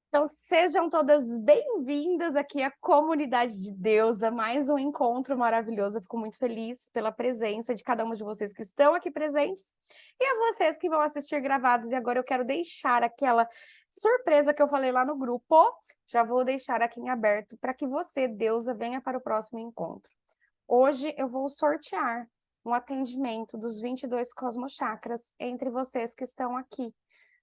Então, sejam todas bem-vindas aqui à Comunidade de Deus, a mais um encontro maravilhoso. Eu fico muito feliz pela presença de cada uma de vocês que estão aqui presentes e a vocês que vão assistir gravados. E agora eu quero deixar aquela surpresa que eu falei lá no grupo, já vou deixar aqui em aberto para que você, deusa, venha para o próximo encontro. Hoje eu vou sortear um atendimento dos 22 cosmochakras entre vocês que estão aqui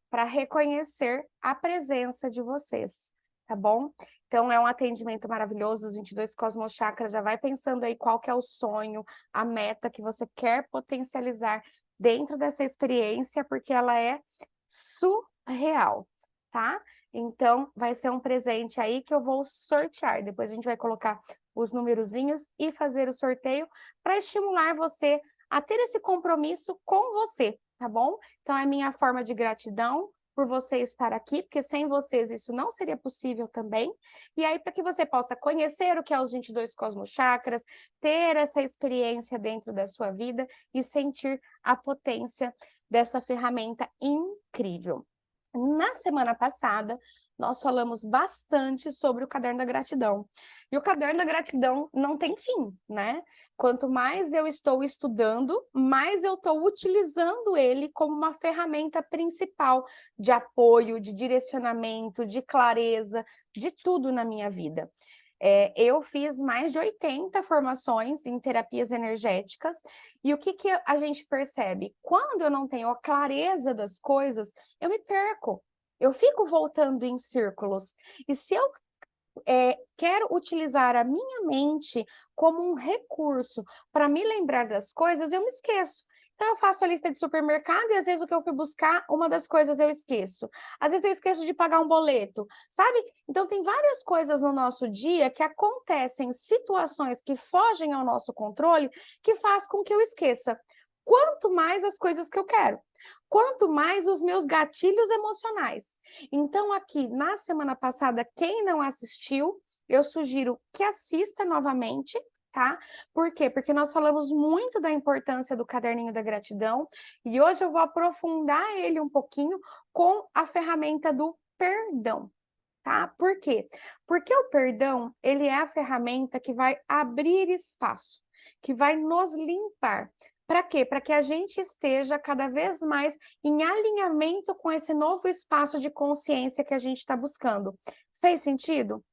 para reconhecer a presença de vocês, tá bom? Então é um atendimento maravilhoso, os 22 cosmochakras, já vai pensando aí qual que é o sonho, a meta que você quer potencializar dentro dessa experiência, porque ela é surreal, tá? Então vai ser um presente aí que eu vou sortear, depois a gente vai colocar os numerozinhos e fazer o sorteio para estimular você a ter esse compromisso com você, tá bom? Então, é a minha forma de gratidão por você estar aqui, porque sem vocês isso não seria possível também. E aí, para que você possa conhecer o que é os 22 cosmochakras, ter essa experiência dentro da sua vida e sentir a potência dessa ferramenta incrível. Na semana passada, nós falamos bastante sobre o Caderno da Gratidão. E o Caderno da Gratidão não tem fim, né? Quanto mais eu estou estudando, mais eu estou utilizando ele como uma ferramenta principal de apoio, de direcionamento, de clareza, de tudo na minha vida. Eu fiz mais de 80 formações em terapias energéticas, e o que a gente percebe? Quando eu não tenho a clareza das coisas, eu me perco, eu fico voltando em círculos. E se eu quero utilizar a minha mente como um recurso para me lembrar das coisas, eu me esqueço. Então, eu faço a lista de supermercado e às vezes o que eu fui buscar, uma das coisas eu esqueço. Às vezes eu esqueço de pagar um boleto, sabe? Então, tem várias coisas no nosso dia que acontecem, situações que fogem ao nosso controle, que faz com que eu esqueça. Quanto mais as coisas que eu quero, quanto mais os meus gatilhos emocionais. Então, aqui na semana passada, quem não assistiu, eu sugiro que assista novamente, tá? Por quê? Porque nós falamos muito da importância do caderninho da gratidão e hoje eu vou aprofundar ele um pouquinho com a ferramenta do perdão. Tá? Por quê? Porque o perdão, ele é a ferramenta que vai abrir espaço, que vai nos limpar. Para quê? Para que a gente esteja cada vez mais em alinhamento com esse novo espaço de consciência que a gente está buscando. Fez sentido?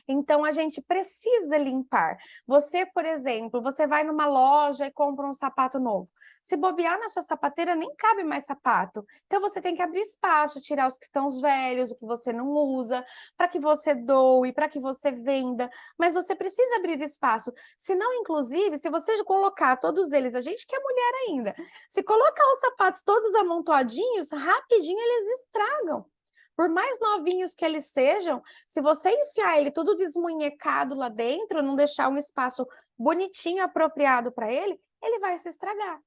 Então a gente precisa limpar. Você, por exemplo, você vai numa loja e compra um sapato novo. Se bobear na sua sapateira, nem cabe mais sapato. Então você tem que abrir espaço, tirar os que estão velhos, o que você não usa, para que você doe, para que você venda. Mas você precisa abrir espaço. Senão, inclusive, se você colocar todos eles, a gente que é mulher ainda, se colocar os sapatos todos amontoadinhos, rapidinho eles estragam. Por mais novinhos que eles sejam, se você enfiar ele tudo desmunhecado lá dentro, não deixar um espaço bonitinho, apropriado para ele, ele vai se estragar.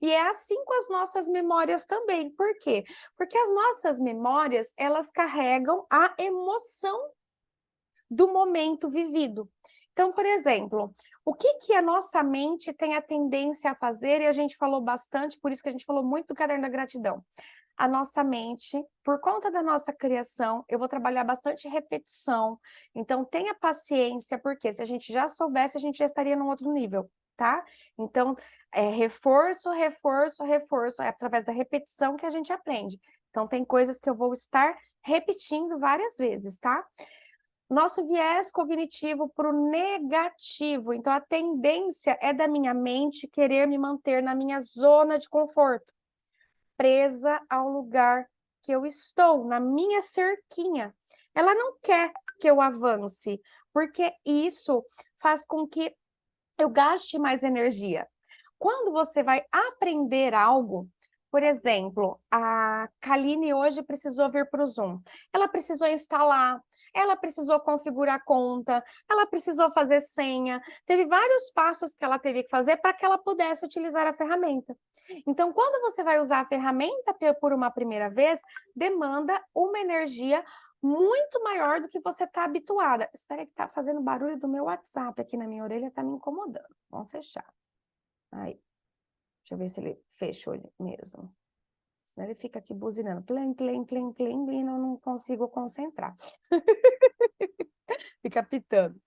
E é assim com as nossas memórias também. Por quê? Porque as nossas memórias, elas carregam a emoção do momento vivido. Então, por exemplo, o que a nossa mente tem a tendência a fazer, e a gente falou bastante, por isso que a gente falou muito do Caderno da Gratidão. A nossa mente, por conta da nossa criação, eu vou trabalhar bastante repetição. Então, tenha paciência, porque se a gente já soubesse, a gente já estaria num outro nível, tá? Então, reforço, reforço, reforço. É através da repetição que a gente aprende. Então, tem coisas que eu vou estar repetindo várias vezes, tá? Nosso viés cognitivo para o negativo. Então, a tendência é da minha mente querer me manter na minha zona de conforto, presa ao lugar que eu estou, na minha cerquinha. Ela não quer que eu avance, porque isso faz com que eu gaste mais energia. Quando você vai aprender algo, por exemplo, a Kaline hoje precisou vir para o Zoom. Ela precisou instalar, ela precisou configurar a conta, ela precisou fazer senha. Teve vários passos que ela teve que fazer para que ela pudesse utilizar a ferramenta. Então, quando você vai usar a ferramenta por uma primeira vez, demanda uma energia muito maior do que você está habituada. Espera que está fazendo barulho do meu WhatsApp aqui na minha orelha, está me incomodando. Vamos fechar. Aí, deixa eu ver se ele fechou mesmo. Senão ele fica aqui buzinando, plim, plim, plim, plim, plim, eu não consigo concentrar. Fica pitando.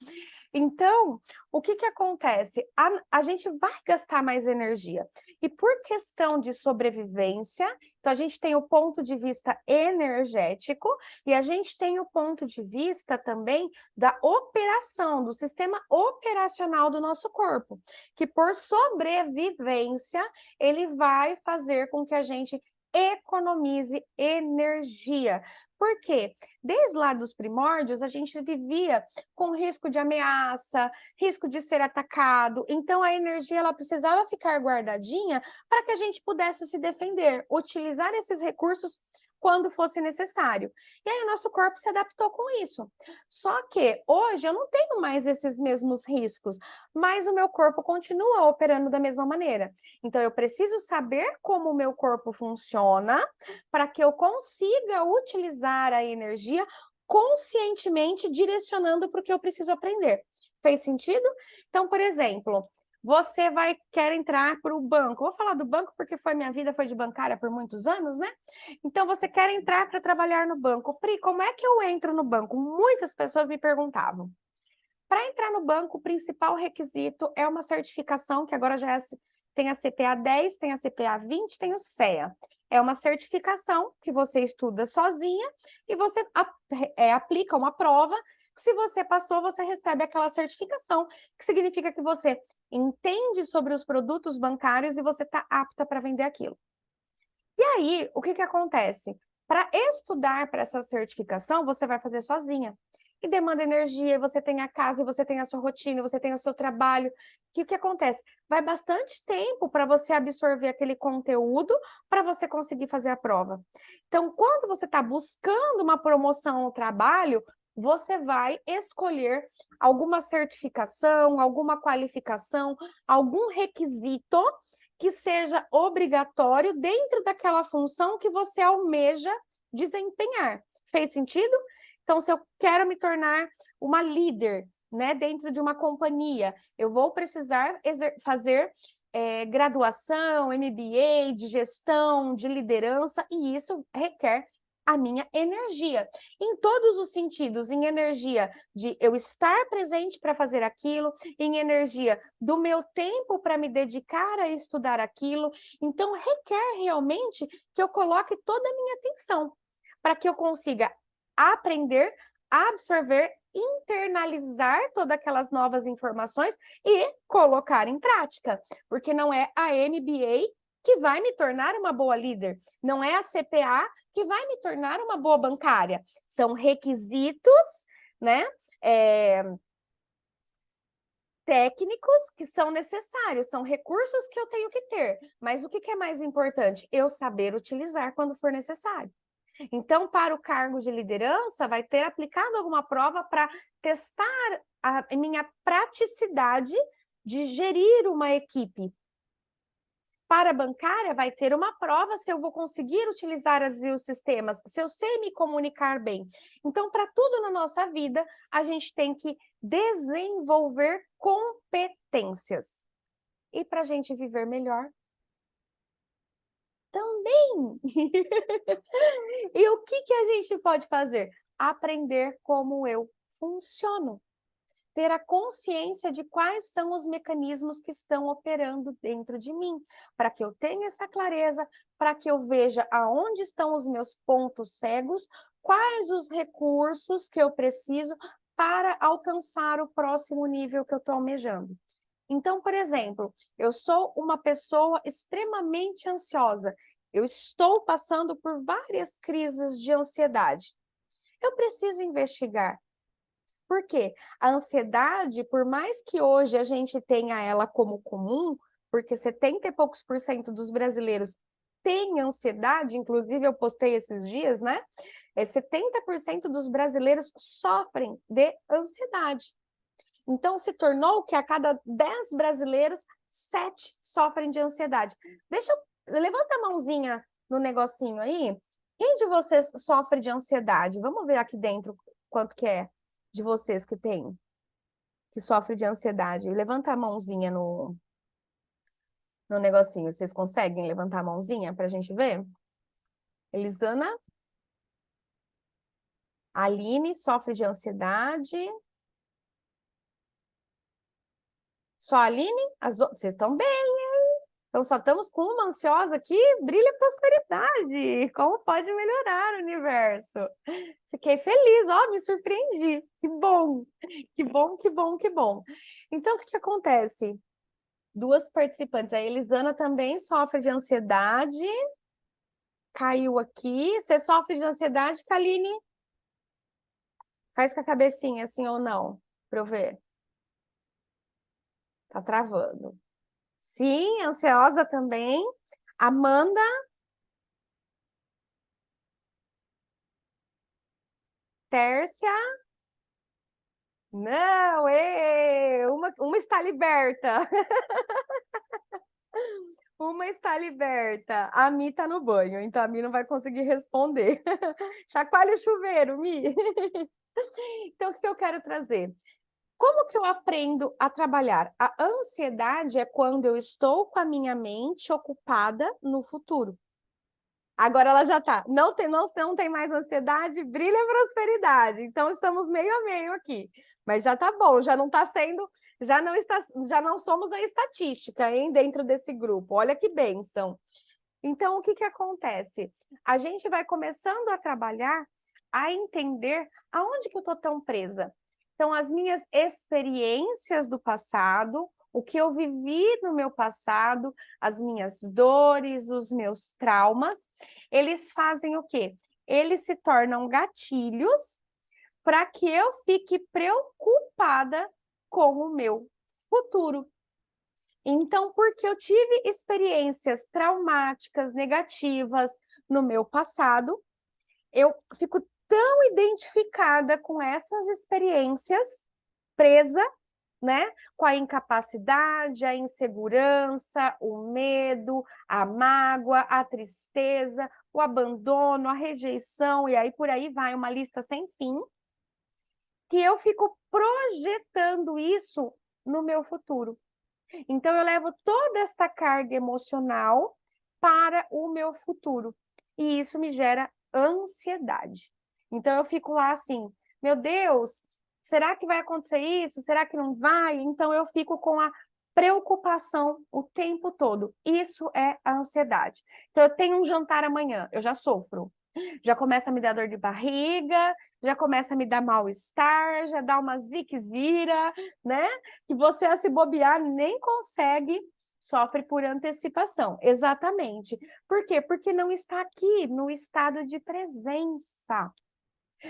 Então, o que que acontece? A gente vai gastar mais energia. E por questão de sobrevivência, então a gente tem o ponto de vista energético e a gente tem o ponto de vista também da operação, do sistema operacional do nosso corpo, que por sobrevivência, ele vai fazer com que a gente economize energia. Por quê? Desde lá dos primórdios, a gente vivia com risco de ameaça, risco de ser atacado. Então, a energia ela precisava ficar guardadinha para que a gente pudesse se defender, utilizar esses recursos quando fosse necessário. E aí o nosso corpo se adaptou com isso. Só que hoje eu não tenho mais esses mesmos riscos, mas o meu corpo continua operando da mesma maneira. Então, eu preciso saber como o meu corpo funciona para que eu consiga utilizar a energia conscientemente direcionando para o que eu preciso aprender. Fez sentido? Então, por exemplo, você quer entrar para o banco. Vou falar do banco porque minha vida foi de bancária por muitos anos, né? Então, você quer entrar para trabalhar no banco. Pri, como é que eu entro no banco? Muitas pessoas me perguntavam. Para entrar no banco, o principal requisito é uma certificação, que agora já tem a CPA 10, tem a CPA 20, tem o CEA. É uma certificação que você estuda sozinha e você aplica uma prova. Se você passou, você recebe aquela certificação, que significa que você entende sobre os produtos bancários e você está apta para vender aquilo. E aí, o que que acontece? Para estudar para essa certificação, você vai fazer sozinha. E demanda energia, você tem a casa, você tem a sua rotina, você tem o seu trabalho. O que acontece? Vai bastante tempo para você absorver aquele conteúdo para você conseguir fazer a prova. Então, quando você está buscando uma promoção no trabalho, você vai escolher alguma certificação, alguma qualificação, algum requisito que seja obrigatório dentro daquela função que você almeja desempenhar. Fez sentido? Então, se eu quero me tornar uma líder, né, dentro de uma companhia, eu vou precisar fazer graduação, MBA, de gestão, de liderança, e isso requer a minha energia, em todos os sentidos, em energia de eu estar presente para fazer aquilo, em energia do meu tempo para me dedicar a estudar aquilo. Então, requer realmente que eu coloque toda a minha atenção para que eu consiga aprender, absorver, internalizar todas aquelas novas informações e colocar em prática, porque não é a MBA que vai me tornar uma boa líder, não é a CPA que vai me tornar uma boa bancária. São requisitos, né? Técnicos que são necessários, são recursos que eu tenho que ter. Mas o que é mais importante? Eu saber utilizar quando for necessário. Então, para o cargo de liderança, vai ter aplicado alguma prova para testar a minha praticidade de gerir uma equipe. Para a bancária, vai ter uma prova se eu vou conseguir utilizar os sistemas, se eu sei me comunicar bem. Então, para tudo na nossa vida, a gente tem que desenvolver competências. E para a gente viver melhor, também. E o que a gente pode fazer? Aprender como eu funciono. Ter a consciência de quais são os mecanismos que estão operando dentro de mim, para que eu tenha essa clareza, para que eu veja aonde estão os meus pontos cegos, quais os recursos que eu preciso para alcançar o próximo nível que eu estou almejando. Então, por exemplo, eu sou uma pessoa extremamente ansiosa, eu estou passando por várias crises de ansiedade. Eu preciso investigar. Por quê? A ansiedade, por mais que hoje a gente tenha ela como comum, porque 70 e poucos por cento dos brasileiros têm ansiedade, inclusive eu postei esses dias, né? 70% dos brasileiros sofrem de ansiedade. Então, se tornou que a cada 10 brasileiros, 7 sofrem de ansiedade. Levanta a mãozinha no negocinho aí. Quem de vocês sofre de ansiedade? Vamos ver aqui dentro quanto que é de vocês que sofre de ansiedade. Levanta a mãozinha no negocinho. Vocês conseguem levantar a mãozinha para a gente ver? Elisana. Aline sofre de ansiedade. Só a Aline? Vocês estão bem, hein? Então só estamos com uma ansiosa aqui. Brilha prosperidade. Como pode melhorar o universo? Fiquei feliz, ó, me surpreendi. Que bom, que bom, que bom, que bom. Então, o que acontece? Duas participantes. A Elisana também sofre de ansiedade. Caiu aqui. Você sofre de ansiedade, Kaline? Faz com a cabecinha, assim ou não, para eu ver. Tá travando. Sim, ansiosa também. Amanda. Tércia. Não, uma está liberta. Uma está liberta. A Mi tá no banho, então a Mi não vai conseguir responder. Chacoalha o chuveiro, Mi. Então, o que eu quero trazer? Como que eu aprendo a trabalhar? A ansiedade é quando eu estou com a minha mente ocupada no futuro. Agora ela já tá. Não tem mais ansiedade, brilha a prosperidade. Então estamos meio a meio aqui. Mas já tá bom, já não está sendo, já não somos a estatística, hein, dentro desse grupo. Olha que bênção. Então, o que que acontece? A gente vai começando a trabalhar, a entender aonde que eu tô tão presa. Então, as minhas experiências do passado, o que eu vivi no meu passado, as minhas dores, os meus traumas, eles fazem o quê? Eles se tornam gatilhos para que eu fique preocupada com o meu futuro. Então, porque eu tive experiências traumáticas, negativas no meu passado, eu fico tão identificada com essas experiências, presa, né? Com a incapacidade, a insegurança, o medo, a mágoa, a tristeza, o abandono, a rejeição, e aí por aí vai uma lista sem fim, que eu fico projetando isso no meu futuro. Então, eu levo toda esta carga emocional para o meu futuro. E isso me gera ansiedade. Então, eu fico lá assim, meu Deus, será que vai acontecer isso? Será que não vai? Então, eu fico com a preocupação o tempo todo. Isso é a ansiedade. Então, eu tenho um jantar amanhã, eu já sofro. Já começa a me dar dor de barriga, já começa a me dar mal-estar, já dá uma ziquezira, né? Que você, a se bobear, nem consegue, sofre por antecipação. Exatamente. Por quê? Porque não está aqui no estado de presença.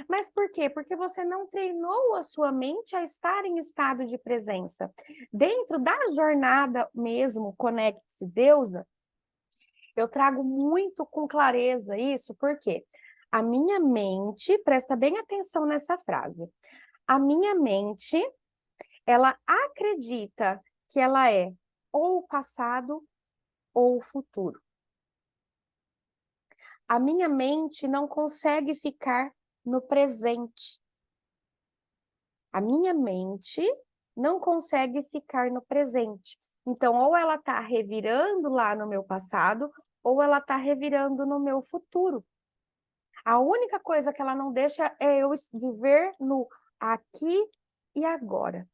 Mas por quê? Porque você não treinou a sua mente a estar em estado de presença. Dentro da jornada mesmo, Conecte-se Deusa, eu trago muito com clareza isso, porque a minha mente, presta bem atenção nessa frase, a minha mente, ela acredita que ela é ou o passado ou o futuro. A minha mente não consegue ficar no presente. A minha mente não consegue ficar no presente. Então, ou ela está revirando lá no meu passado, ou ela está revirando no meu futuro. A única coisa que ela não deixa é eu viver no aqui e agora.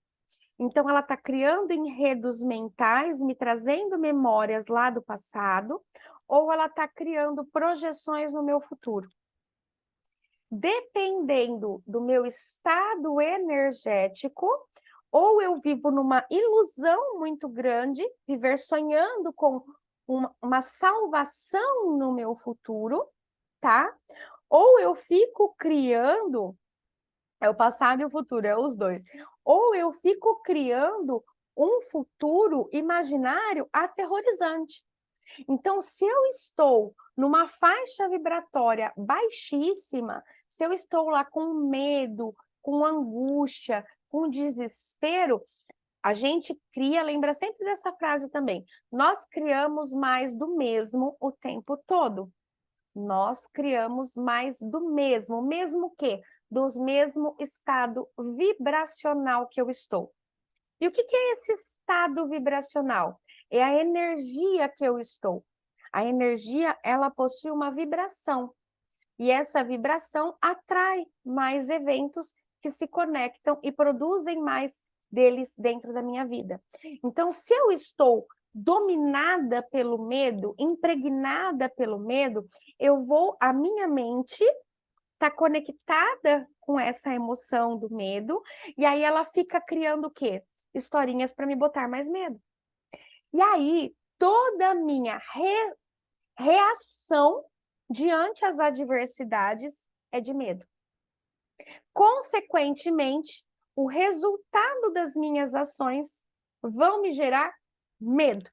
Então, ela está criando enredos mentais, me trazendo memórias lá do passado, ou ela está criando projeções no meu futuro. Dependendo do meu estado energético, ou eu vivo numa ilusão muito grande, viver sonhando com uma salvação no meu futuro, tá? Ou eu fico criando, é o passado e o futuro, é os dois. Ou eu fico criando um futuro imaginário aterrorizante. Então, se eu estou numa faixa vibratória baixíssima, se eu estou lá com medo, com angústia, com desespero, a gente cria, lembra sempre dessa frase também, nós criamos mais do mesmo o tempo todo. Nós criamos mais do mesmo quê? Do mesmo estado vibracional que eu estou. E o que é esse estado vibracional? É a energia que eu estou. A energia, ela possui uma vibração. E essa vibração atrai mais eventos que se conectam e produzem mais deles dentro da minha vida. Então, se eu estou dominada pelo medo, impregnada pelo medo, a minha mente está conectada com essa emoção do medo, e aí ela fica criando o quê? Historinhas para me botar mais medo. E aí, toda a minha reação diante às adversidades é de medo. Consequentemente, o resultado das minhas ações vão me gerar medo,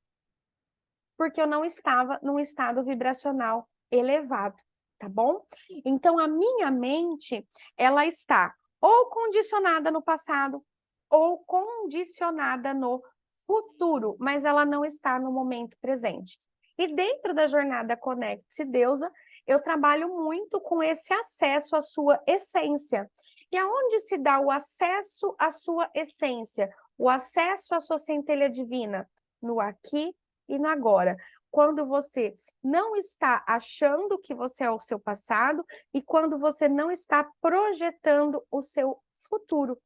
porque eu não estava num estado vibracional elevado, tá bom? Então, a minha mente, ela está ou condicionada no passado, ou condicionada no futuro, mas ela não está no momento presente. E dentro da jornada Conecte-se Deusa, eu trabalho muito com esse acesso à sua essência. E aonde se dá o acesso à sua essência, o acesso à sua centelha divina? No aqui e no agora. Quando você não está achando que você é o seu passado e quando você não está projetando o seu futuro.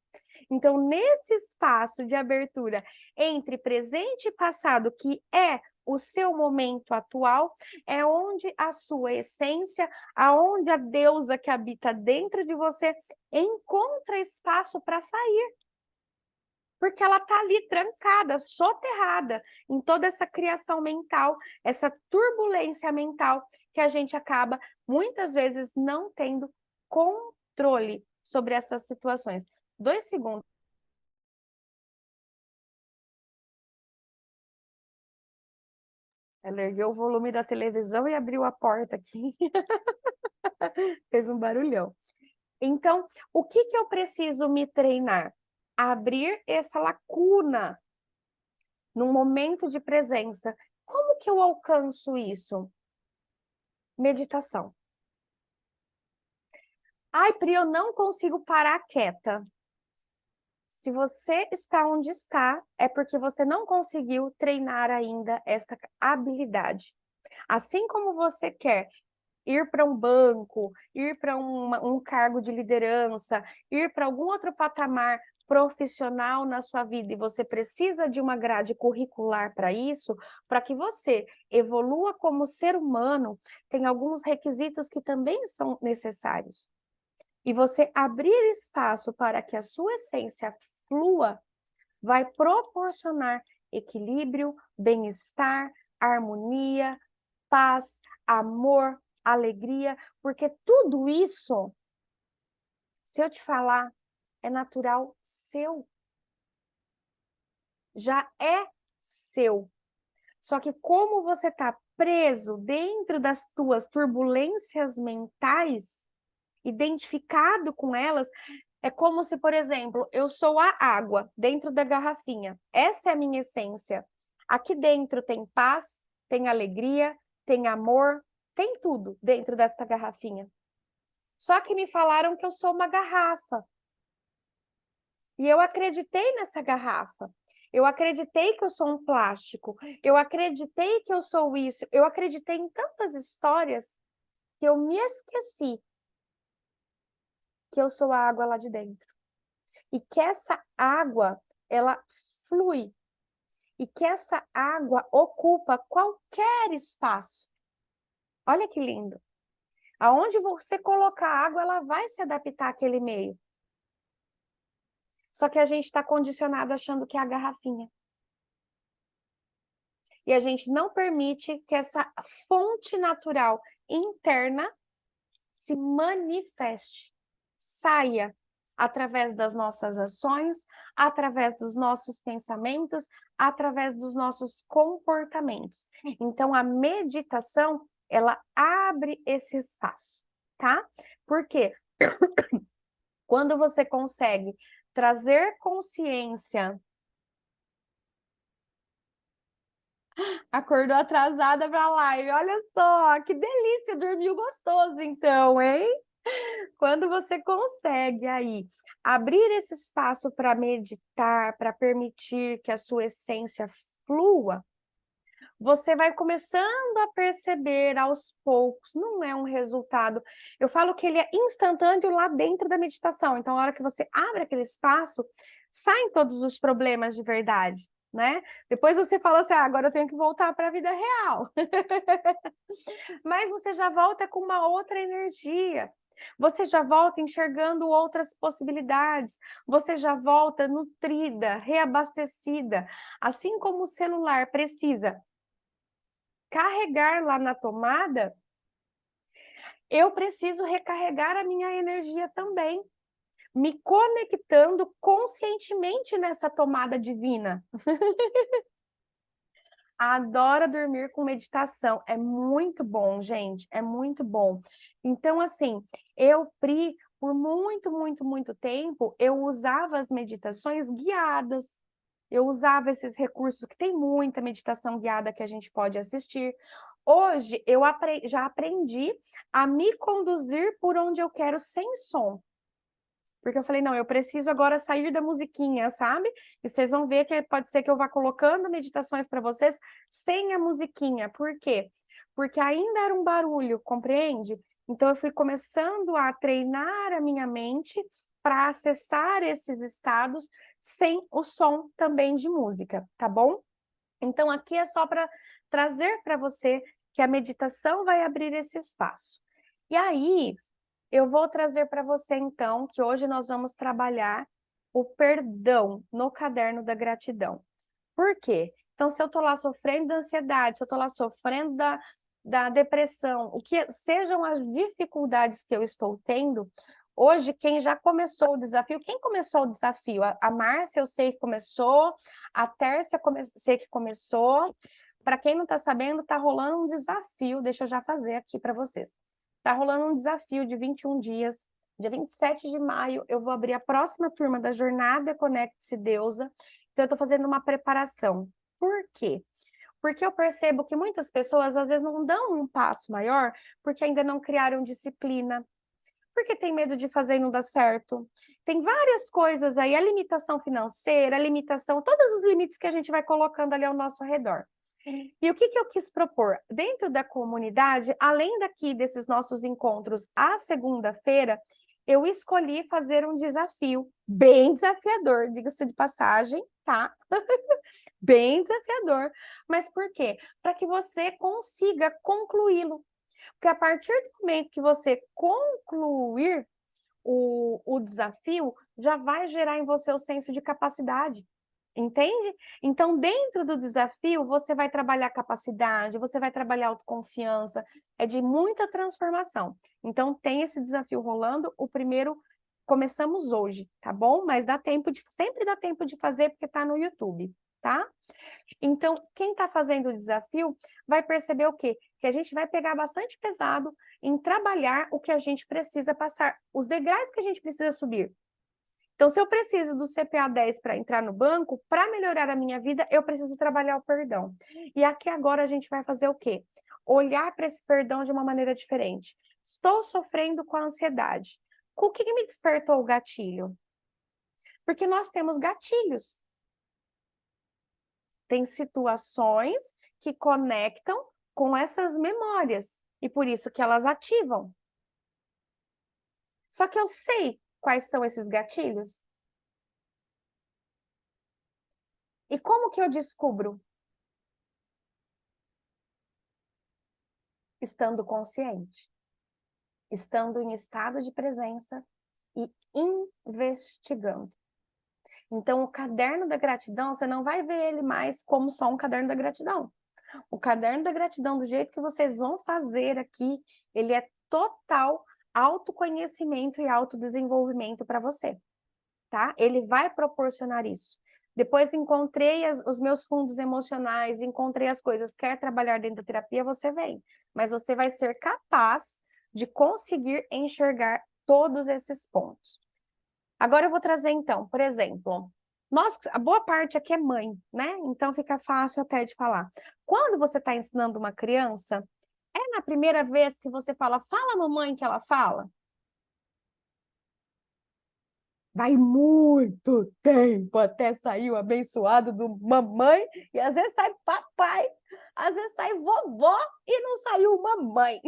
Então, nesse espaço de abertura entre presente e passado, que é o seu momento atual, é onde a sua essência, aonde a deusa que habita dentro de você encontra espaço para sair. Porque ela está ali trancada, soterrada em toda essa criação mental, essa turbulência mental que a gente acaba, muitas vezes, não tendo controle sobre essas situações. 2 segundos. Ela ergueu o volume da televisão e abriu a porta aqui. Fez um barulhão. Então, o que eu preciso me treinar? Abrir essa lacuna num momento de presença. Como que eu alcanço isso? Meditação. Ai, Pri, eu não consigo parar quieta. Se você está onde está, é porque você não conseguiu treinar ainda esta habilidade. Assim como você quer ir para um banco, ir para um cargo de liderança, ir para algum outro patamar profissional na sua vida e você precisa de uma grade curricular para isso, para que você evolua como ser humano, tem alguns requisitos que também são necessários. E você abrir espaço para que a sua essência flua, vai proporcionar equilíbrio, bem-estar, harmonia, paz, amor, alegria, porque tudo isso, se eu te falar, é natural seu. Já é seu. Só que como você está preso dentro das tuas turbulências mentais, identificado com elas, é como se, por exemplo, eu sou a água dentro da garrafinha. Essa é a minha essência. Aqui dentro tem paz, tem alegria, tem amor, tem tudo dentro desta garrafinha. Só que me falaram que eu sou uma garrafa. E eu acreditei nessa garrafa. Eu acreditei que eu sou um plástico. Eu acreditei que eu sou isso. Eu acreditei em tantas histórias que eu me esqueci que eu sou a água lá de dentro. E que essa água, ela flui. E que essa água ocupa qualquer espaço. Olha que lindo. Aonde você colocar água, ela vai se adaptar àquele meio. Só que a gente está condicionado achando que é a garrafinha. E a gente não permite que essa fonte natural interna se manifeste, saia através das nossas ações, através dos nossos pensamentos, através dos nossos comportamentos. Então, a meditação, ela abre esse espaço, tá? Por quê? Quando você consegue trazer consciência. Acordou atrasada para a live. Olha só, que delícia, dormiu gostoso então, hein? Quando você consegue aí abrir esse espaço para meditar, para permitir que a sua essência flua, você vai começando a perceber aos poucos, não é um resultado. Eu falo que ele é instantâneo lá dentro da meditação, então a hora que você abre aquele espaço, saem todos os problemas de verdade, né. Depois você fala assim: "Ah, agora eu tenho que voltar para a vida real". Mas você já volta com uma outra energia, você já volta enxergando outras possibilidades, você já volta nutrida, reabastecida, assim como o celular precisa carregar lá na tomada, eu preciso recarregar a minha energia também, me conectando conscientemente nessa tomada divina. Adoro dormir com meditação, é muito bom, gente, é muito bom. Então, assim, eu, Pri, por muito, muito, muito tempo, eu usava as meditações guiadas, eu usava esses recursos que tem muita meditação guiada que a gente pode assistir. Hoje, eu já aprendi a me conduzir por onde eu quero sem som. Porque eu falei: "Não, eu preciso agora sair da musiquinha", sabe. E vocês vão ver que pode ser que eu vá colocando meditações para vocês sem a musiquinha. Por quê? Porque ainda era um barulho, compreende? Então eu fui começando a treinar a minha mente para acessar esses estados sem o som também de música, tá bom? Então aqui é só para trazer para você que a meditação vai abrir esse espaço. E aí, eu vou trazer para você então, que hoje nós vamos trabalhar o perdão no caderno da gratidão. Por quê? Então, se eu estou lá sofrendo da ansiedade, se eu estou lá sofrendo da depressão, o que sejam as dificuldades que eu estou tendo, hoje, quem já começou o desafio, quem começou o desafio? A Márcia, eu sei que começou, a Tércia, sei que começou. Para quem não está sabendo, está rolando um desafio, deixa eu já fazer aqui para vocês. Está rolando um desafio de 21 dias. Dia 27 de maio, eu vou abrir a próxima turma da Jornada Conecte-se Deusa. Então, eu estou fazendo uma preparação. Por quê? Porque eu percebo que muitas pessoas, às vezes, não dão um passo maior, porque ainda não criaram disciplina, porque tem medo de fazer e não dar certo. Tem várias coisas aí, a limitação financeira, a limitação, todos os limites que a gente vai colocando ali ao nosso redor. E o que eu quis propor? Dentro da comunidade, além daqui desses nossos encontros à segunda-feira, eu escolhi fazer um desafio bem desafiador, diga-se de passagem, tá? Bem desafiador. Mas por quê? Para que você consiga concluí-lo. Porque a partir do momento que você concluir o desafio, já vai gerar em você o senso de capacidade. Entende? Então, dentro do desafio, você vai trabalhar capacidade, você vai trabalhar autoconfiança, é de muita transformação. Então, tem esse desafio rolando, o primeiro começamos hoje, tá bom? Mas dá tempo sempre dá tempo de fazer, porque tá no YouTube, tá? Então, quem está fazendo o desafio vai perceber o quê? Que a gente vai pegar bastante pesado em trabalhar o que a gente precisa passar, os degraus que a gente precisa subir. Então, se eu preciso do CPA 10 para entrar no banco, para melhorar a minha vida, eu preciso trabalhar o perdão. E aqui agora a gente vai fazer o quê? Olhar para esse perdão de uma maneira diferente. Estou sofrendo com a ansiedade. O que me despertou o gatilho? Porque nós temos gatilhos. Tem situações que conectam com essas memórias e por isso que elas ativam. Só que eu sei quais são esses gatilhos? E como que eu descubro? Estando consciente, estando em estado de presença e investigando. Então, o caderno da gratidão, você não vai ver ele mais como só um caderno da gratidão. O caderno da gratidão, do jeito que vocês vão fazer aqui, ele é total autoconhecimento e autodesenvolvimento para você, tá? Ele vai proporcionar isso. Depois encontrei os meus fundos emocionais, encontrei as coisas. Quer trabalhar dentro da terapia, você vem. Mas você vai ser capaz de conseguir enxergar todos esses pontos. Agora eu vou trazer então, por exemplo, a boa parte aqui é mãe, né? Então fica fácil até de falar. Quando você está ensinando uma criança, é na primeira vez que você fala mamãe, que ela fala? Vai muito tempo até sair o abençoado do mamãe, e às vezes sai papai. Às vezes sai vovó e não saiu mamãe.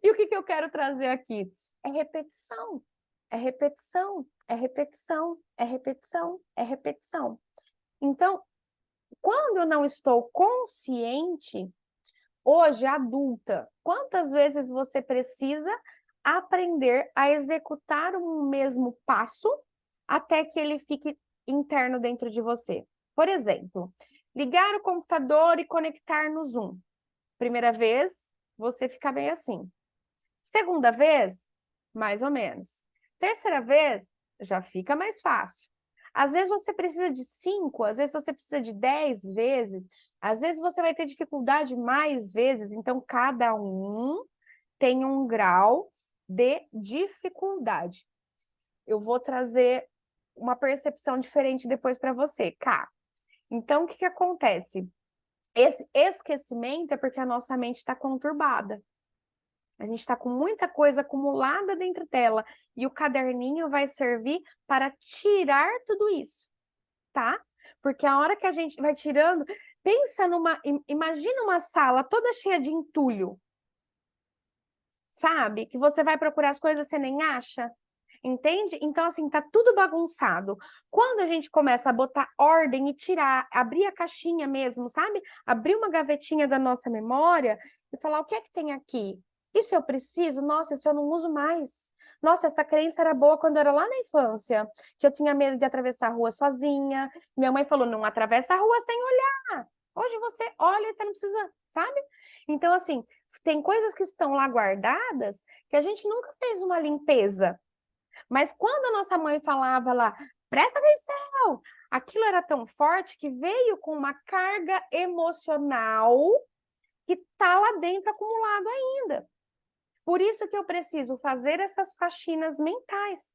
E o que eu quero trazer aqui? É repetição, é repetição, é repetição, é repetição, é repetição. Então, quando eu não estou consciente, hoje, adulta, quantas vezes você precisa aprender a executar um mesmo passo até que ele fique interno dentro de você? Por exemplo, ligar o computador e conectar no Zoom. Primeira vez, você fica bem assim. Segunda vez, mais ou menos. Terceira vez, já fica mais fácil. Às vezes você precisa de 5, às vezes você precisa de 10 vezes, às vezes você vai ter dificuldade mais vezes, então cada um tem um grau de dificuldade. Eu vou trazer uma percepção diferente depois para você, Cá. Então, o que acontece? Esse esquecimento é porque a nossa mente está conturbada. A gente está com muita coisa acumulada dentro dela e o caderninho vai servir para tirar tudo isso, tá? Porque a hora que a gente vai tirando, pensa imagina uma sala toda cheia de entulho, sabe? Que você vai procurar as coisas e você nem acha. Entende? Então, assim, tá tudo bagunçado. Quando a gente começa a botar ordem e tirar, abrir a caixinha mesmo, sabe? Abrir uma gavetinha da nossa memória e falar o que é que tem aqui? Isso eu preciso? Nossa, isso eu não uso mais. Nossa, essa crença era boa quando eu era lá na infância, que eu tinha medo de atravessar a rua sozinha. Minha mãe falou, não atravessa a rua sem olhar. Hoje você olha e você não precisa, sabe? Então, assim, tem coisas que estão lá guardadas que a gente nunca fez uma limpeza. Mas quando a nossa mãe falava lá, presta atenção, aquilo era tão forte que veio com uma carga emocional que está lá dentro acumulado ainda. Por isso que eu preciso fazer essas faxinas mentais.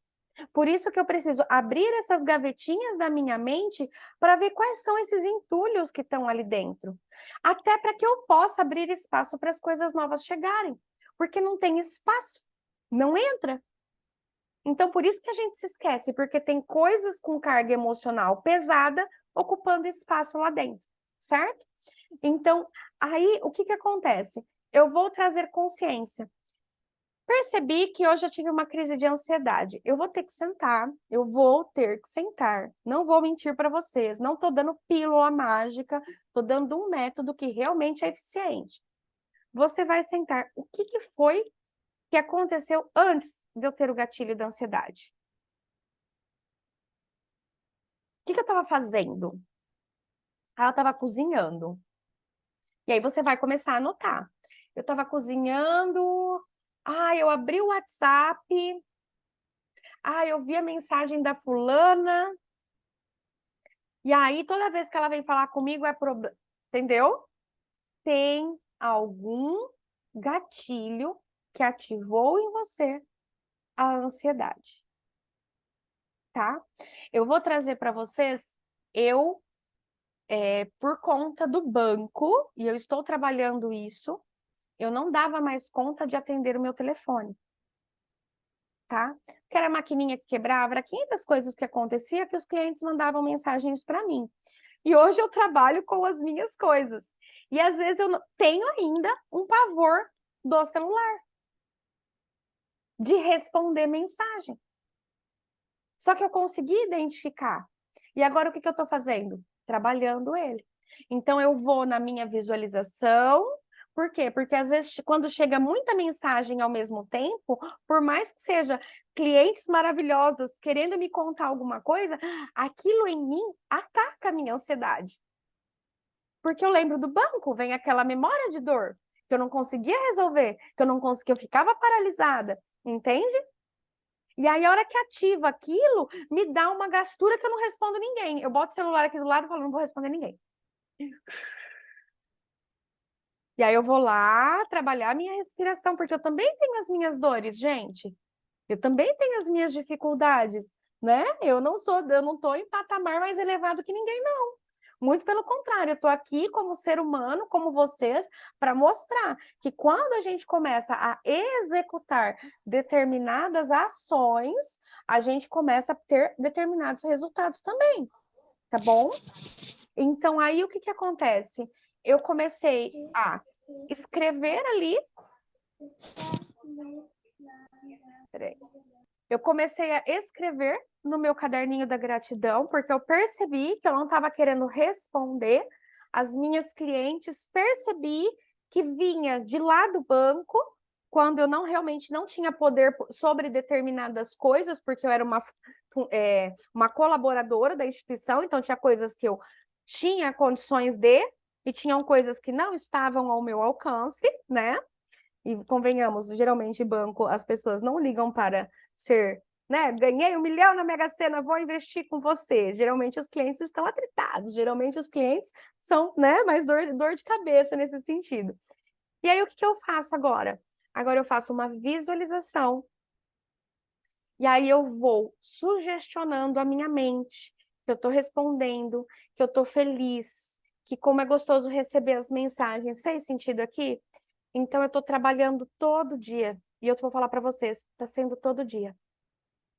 Por isso que eu preciso abrir essas gavetinhas da minha mente para ver quais são esses entulhos que estão ali dentro. Até para que eu possa abrir espaço para as coisas novas chegarem. Porque não tem espaço, não entra. Então, por isso que a gente se esquece, porque tem coisas com carga emocional pesada ocupando espaço lá dentro, certo? Então, aí, o que acontece? Eu vou trazer consciência. Percebi que hoje eu tive uma crise de ansiedade. Eu vou ter que sentar, Não vou mentir para vocês, não estou dando pílula mágica, estou dando um método que realmente é eficiente. Você vai sentar. O que foi que aconteceu antes de eu ter o gatilho da ansiedade? O que eu estava fazendo? Ela estava cozinhando. E aí você vai começar a anotar. Eu estava cozinhando. Eu abri o WhatsApp. Eu vi a mensagem da fulana. E aí, toda vez que ela vem falar comigo, é problema. Entendeu? Tem algum gatilho que ativou em você a ansiedade. Tá? Eu vou trazer para vocês, por conta do banco, e eu estou trabalhando isso, eu não dava mais conta de atender o meu telefone, tá? Porque era a maquininha que quebrava, era 500 coisas que acontecia que os clientes mandavam mensagens para mim. E hoje eu trabalho com as minhas coisas. E às vezes eu tenho ainda um pavor do celular, de responder mensagem. Só que eu consegui identificar. E agora o que eu estou fazendo? Trabalhando ele. Então eu vou na minha visualização. Por quê? Porque às vezes quando chega muita mensagem ao mesmo tempo, por mais que seja clientes maravilhosos querendo me contar alguma coisa, aquilo em mim ataca a minha ansiedade. Porque eu lembro do banco, vem aquela memória de dor, que eu não conseguia resolver, que eu não conseguia, eu ficava paralisada, entende? E aí, a hora que ativa aquilo, me dá uma gastura que eu não respondo ninguém. Eu boto o celular aqui do lado e falo, não vou responder ninguém. E aí eu vou lá trabalhar a minha respiração, porque eu também tenho as minhas dores, gente. Eu também tenho as minhas dificuldades, né? Eu não estou em patamar mais elevado que ninguém, não. Muito pelo contrário, eu estou aqui como ser humano, como vocês, para mostrar que quando a gente começa a executar determinadas ações, a gente começa a ter determinados resultados também, tá bom? Então, aí o que que acontece? Eu comecei a escrever ali. Peraí. Eu comecei a escrever no meu caderninho da gratidão, porque eu percebi que eu não estava querendo responder as minhas clientes, percebi que vinha de lá do banco, quando eu realmente não tinha poder sobre determinadas coisas, porque eu era uma colaboradora da instituição, então tinha coisas que eu tinha condições de, e tinham coisas que não estavam ao meu alcance, né? E convenhamos, geralmente banco, as pessoas não ligam para ser, né? Ganhei 1 milhão na Mega Sena, vou investir com você. Geralmente os clientes estão atritados, geralmente os clientes são, né, mais dor de cabeça nesse sentido. E aí o que eu faço agora? Agora eu faço uma visualização. E aí eu vou sugestionando a minha mente, que eu estou respondendo, que eu estou feliz, que como é gostoso receber as mensagens. Fez sentido aqui? Então, eu estou trabalhando todo dia. E eu vou falar para vocês, está sendo todo dia.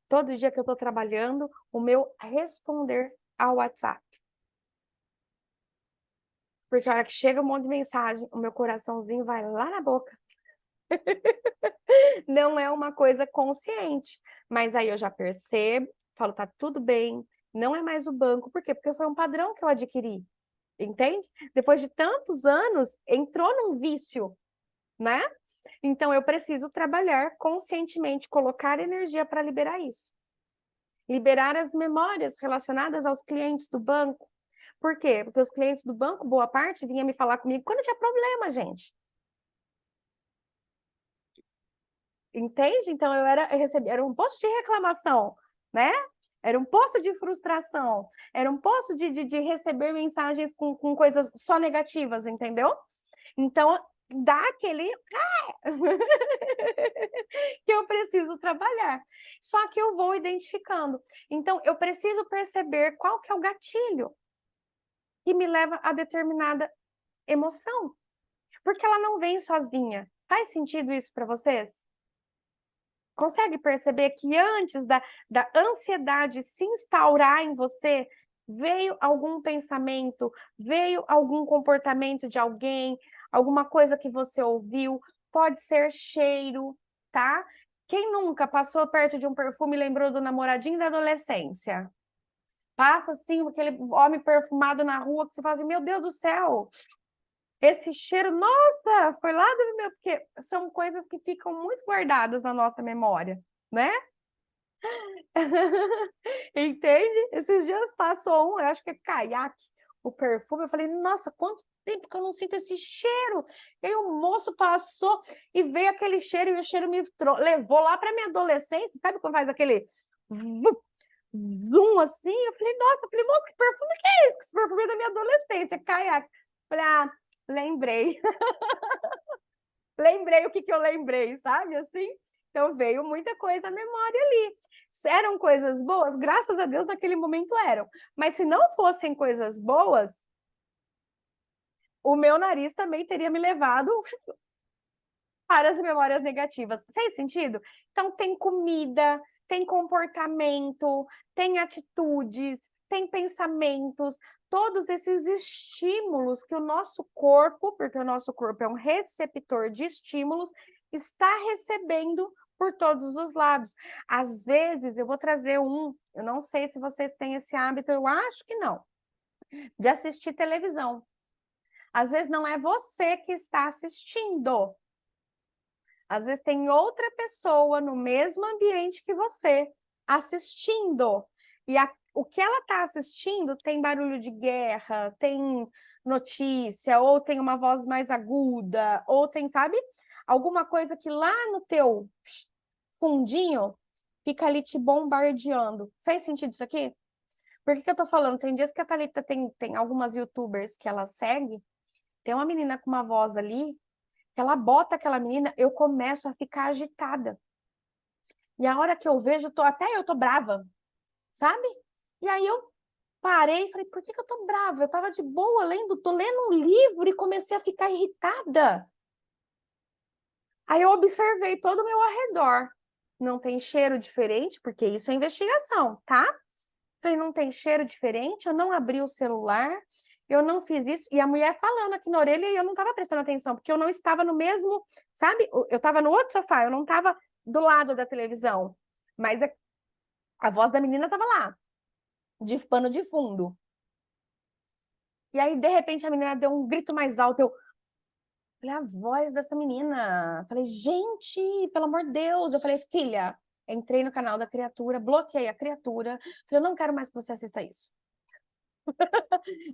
Todo dia que eu estou trabalhando, o meu responder ao WhatsApp. Porque a hora que chega um monte de mensagem, o meu coraçãozinho vai lá na boca. Não é uma coisa consciente. Mas aí eu já percebo, falo, tá tudo bem, não é mais o banco. Por quê? Porque foi um padrão que eu adquiri. Entende? Depois de tantos anos, entrou num vício, né? Então, eu preciso trabalhar conscientemente, colocar energia para liberar isso. Liberar as memórias relacionadas aos clientes do banco. Por quê? Porque os clientes do banco, boa parte, vinha me falar comigo quando tinha problema, gente. Entende? Então, eu recebia, era um poço de reclamação, né? Era um poço de frustração, era um poço de receber mensagens com coisas só negativas, entendeu? Então, dá aquele que eu preciso trabalhar. Só que eu vou identificando. Então, eu preciso perceber qual que é o gatilho que me leva a determinada emoção. Porque ela não vem sozinha. Faz sentido isso para vocês? Consegue perceber que antes da ansiedade se instaurar em você, veio algum pensamento, veio algum comportamento de alguém, alguma coisa que você ouviu, pode ser cheiro, tá? Quem nunca passou perto de um perfume e lembrou do namoradinho da adolescência? Passa assim, aquele homem perfumado na rua que você fala assim, meu Deus do céu, esse cheiro, nossa, foi lá do meu... Porque são coisas que ficam muito guardadas na nossa memória, né? Entende? Esses dias passou eu acho que é caiaque, o perfume, eu falei, nossa, quanto tempo que eu não sinto esse cheiro. E aí o moço passou e veio aquele cheiro, e o cheiro me levou lá para minha adolescência, sabe quando faz aquele zoom assim? Eu falei, nossa, eu falei, moço, que perfume que é esse? Que esse perfume é da minha adolescência, caiaque. Falei, ah, lembrei. Lembrei o que eu lembrei, sabe, assim? Então veio muita coisa à memória ali. Eram coisas boas? Graças a Deus naquele momento eram. Mas se não fossem coisas boas, o meu nariz também teria me levado para as memórias negativas. Fez sentido? Então tem comida, tem comportamento, tem atitudes, tem pensamentos, todos esses estímulos que o nosso corpo, porque o nosso corpo é um receptor de estímulos, está recebendo por todos os lados. Às vezes, eu vou trazer eu não sei se vocês têm esse hábito, eu acho que não, de assistir televisão. Às vezes não é você que está assistindo. Às vezes tem outra pessoa no mesmo ambiente que você assistindo. E o que ela está assistindo tem barulho de guerra, tem notícia, ou tem uma voz mais aguda, ou tem, sabe? Alguma coisa que lá no teu fundinho fica ali te bombardeando. Fez sentido isso aqui? Por que eu tô falando? Tem dias que a Thalita tem algumas youtubers que ela segue, tem uma menina com uma voz ali, que ela bota aquela menina, eu começo a ficar agitada. E a hora que eu vejo, até eu tô brava, sabe? E aí eu parei e falei, por que eu tô brava? Eu tava de boa tô lendo um livro e comecei a ficar irritada. Aí eu observei todo o meu arredor. Não tem cheiro diferente, porque isso é investigação, tá? Falei, não tem cheiro diferente, eu não abri o celular, eu não fiz isso. E a mulher falando aqui na orelha e eu não estava prestando atenção, porque eu não estava no mesmo, sabe? Eu estava no outro sofá, eu não estava do lado da televisão. Mas a voz da menina estava lá, de pano de fundo. E aí, de repente, a menina deu um grito mais alto. Eu falei, a voz dessa menina. Falei, gente, pelo amor de Deus. Eu falei, filha, entrei no canal da criatura, bloqueei a criatura. Falei, eu não quero mais que você assista isso.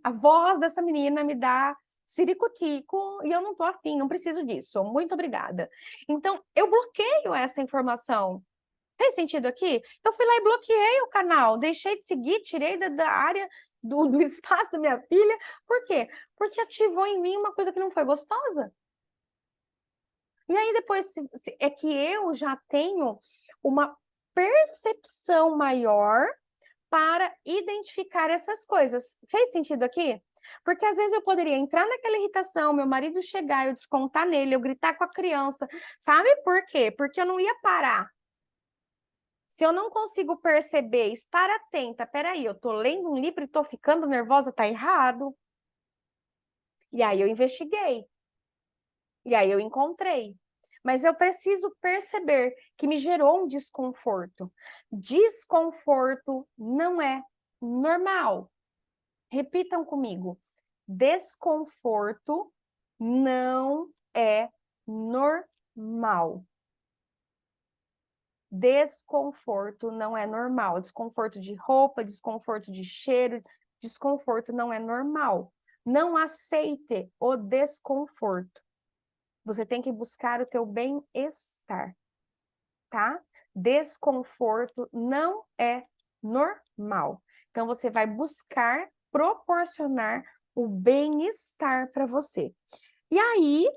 A voz dessa menina me dá ciricutico e eu não tô afim, não preciso disso. Muito obrigada. Então, eu bloqueio essa informação. Fez sentido aqui? Eu fui lá e bloqueei o canal, deixei de seguir, tirei da área do espaço da minha filha. Por quê? Porque ativou em mim uma coisa que não foi gostosa. E aí depois é que eu já tenho uma percepção maior para identificar essas coisas. Fez sentido aqui? Porque às vezes eu poderia entrar naquela irritação, meu marido chegar, eu descontar nele, eu gritar com a criança. Sabe por quê? Porque eu não ia parar. Se eu não consigo perceber, estar atenta, peraí, eu tô lendo um livro e tô ficando nervosa, tá errado. E aí eu investiguei. E aí eu encontrei. Mas eu preciso perceber que me gerou um desconforto. Desconforto não é normal. Repitam comigo. Desconforto não é normal. Desconforto não é normal. Desconforto de roupa, desconforto de cheiro, desconforto não é normal. Não aceite o desconforto. Você tem que buscar o teu bem-estar, tá? Desconforto não é normal. Então, você vai buscar proporcionar o bem-estar para você. E aí,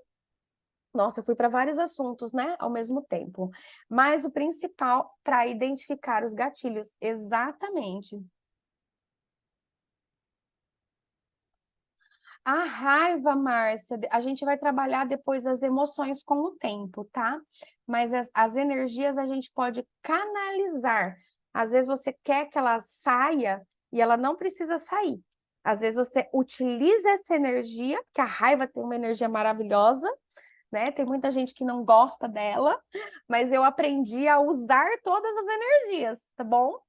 nossa, eu fui para vários assuntos, né, ao mesmo tempo. Mas o principal, para identificar os gatilhos, exatamente. A raiva, Márcia, a gente vai trabalhar depois as emoções com o tempo, tá? Mas as energias a gente pode canalizar. Às vezes você quer que ela saia e ela não precisa sair. Às vezes você utiliza essa energia, porque a raiva tem uma energia maravilhosa, né? Tem muita gente que não gosta dela, mas eu aprendi a usar todas as energias, tá bom?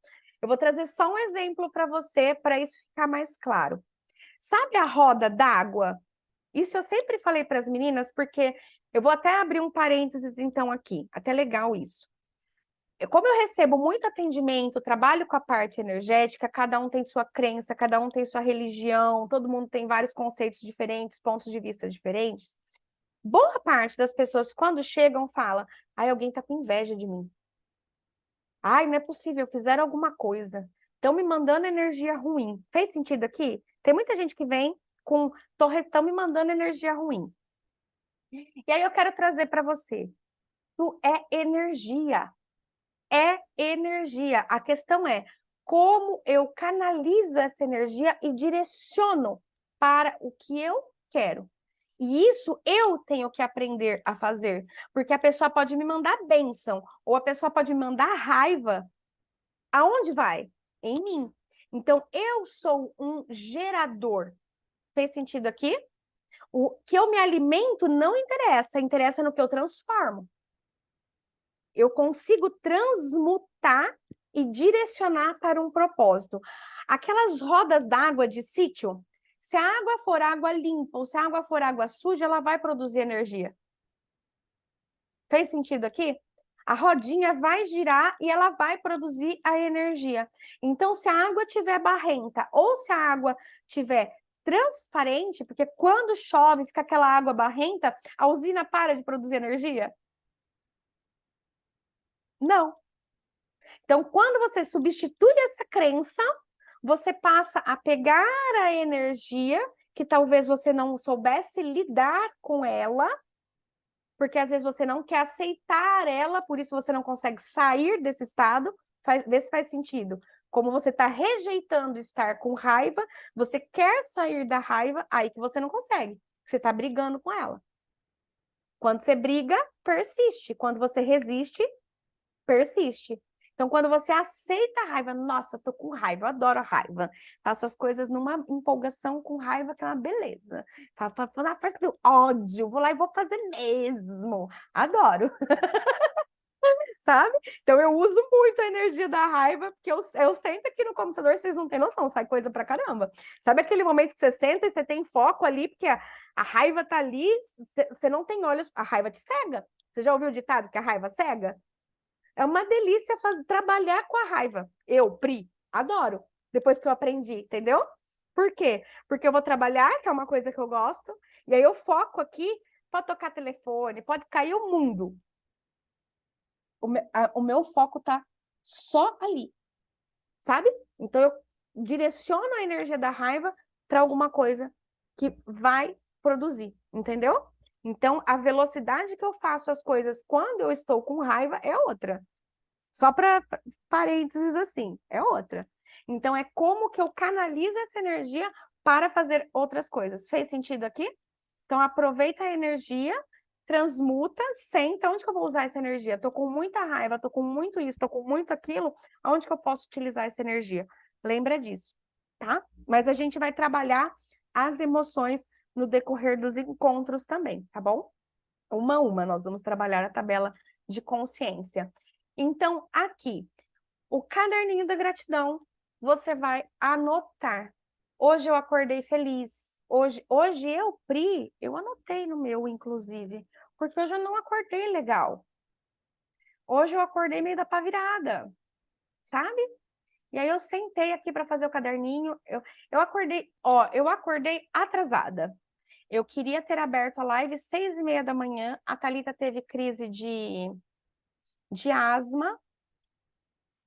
Eu vou trazer só um exemplo para você, para isso ficar mais claro. Sabe a roda d'água? Isso eu sempre falei para as meninas, porque eu vou até abrir um parênteses então aqui, até legal isso. Como eu recebo muito atendimento, trabalho com a parte energética, cada um tem sua crença, cada um tem sua religião, todo mundo tem vários conceitos diferentes, pontos de vista diferentes. Boa parte das pessoas, quando chegam, fala: ai, alguém tá com inveja de mim. Ai, não é possível, fizeram alguma coisa. Estão me mandando energia ruim. Fez sentido aqui? Tem muita gente que vem com estão me mandando energia ruim. E aí eu quero trazer para você. Tu é energia. É energia. A questão é como eu canalizo essa energia e direciono para o que eu quero. E isso eu tenho que aprender a fazer, porque a pessoa pode me mandar bênção, ou a pessoa pode me mandar raiva. Aonde vai? Em mim. Então, eu sou um gerador. Fez sentido aqui? O que eu me alimento não interessa, interessa no que eu transformo. Eu consigo transmutar e direcionar para um propósito. Aquelas rodas d'água de sítio, se a água for água limpa ou se a água for água suja, ela vai produzir energia. Fez sentido aqui? A rodinha vai girar e ela vai produzir a energia. Então, se a água tiver barrenta ou se a água tiver transparente, porque quando chove fica aquela água barrenta, a usina para de produzir energia? Não. Então, quando você substitui essa crença, você passa a pegar a energia que talvez você não soubesse lidar com ela, porque às vezes você não quer aceitar ela, por isso você não consegue sair desse estado. Vê se faz sentido. Como você está rejeitando estar com raiva, você quer sair da raiva, aí que você não consegue. Você está brigando com ela. Quando você briga, persiste. Quando você resiste, persiste. Então, quando você aceita a raiva, nossa, tô com raiva, eu adoro a raiva. Faço as coisas numa empolgação com raiva, que é uma beleza. Vou lá, faço do ódio, vou lá e vou fazer mesmo. Adoro. Sabe? Então eu uso muito a energia da raiva, porque eu sento aqui no computador, vocês não têm noção, sai coisa pra caramba. Sabe aquele momento que você senta e você tem foco ali, porque a raiva tá ali, você não tem olhos, a raiva te cega. Você já ouviu o ditado que a raiva cega? É uma delícia trabalhar com a raiva. Eu, Pri, adoro. Depois que eu aprendi, entendeu? Por quê? Porque eu vou trabalhar, que é uma coisa que eu gosto, e aí eu foco aqui, pode tocar telefone, pode cair o mundo. O meu foco tá só ali, sabe? Então eu direciono a energia da raiva para alguma coisa que vai produzir, entendeu? Então a velocidade que eu faço as coisas quando eu estou com raiva é outra. Só para parênteses assim, é outra. Então é como que eu canalizo essa energia para fazer outras coisas. Fez sentido aqui? Então aproveita a energia, transmuta, senta. Onde que eu vou usar essa energia? Tô com muita raiva, tô com muito isso, tô com muito aquilo. Onde que eu posso utilizar essa energia? Lembra disso, tá? Mas a gente vai trabalhar as emoções no decorrer dos encontros também, tá bom? Uma a uma, nós vamos trabalhar a tabela de consciência. Então, aqui, o caderninho da gratidão, você vai anotar. Hoje eu acordei feliz. Hoje eu, Pri, eu anotei no meu, inclusive, porque hoje eu não acordei legal. Hoje eu acordei meio da pá virada, sabe? E aí eu sentei aqui para fazer o caderninho. Eu acordei, ó, eu acordei atrasada. Eu queria ter aberto a live 6h30 da manhã. A Thalita teve crise de asma.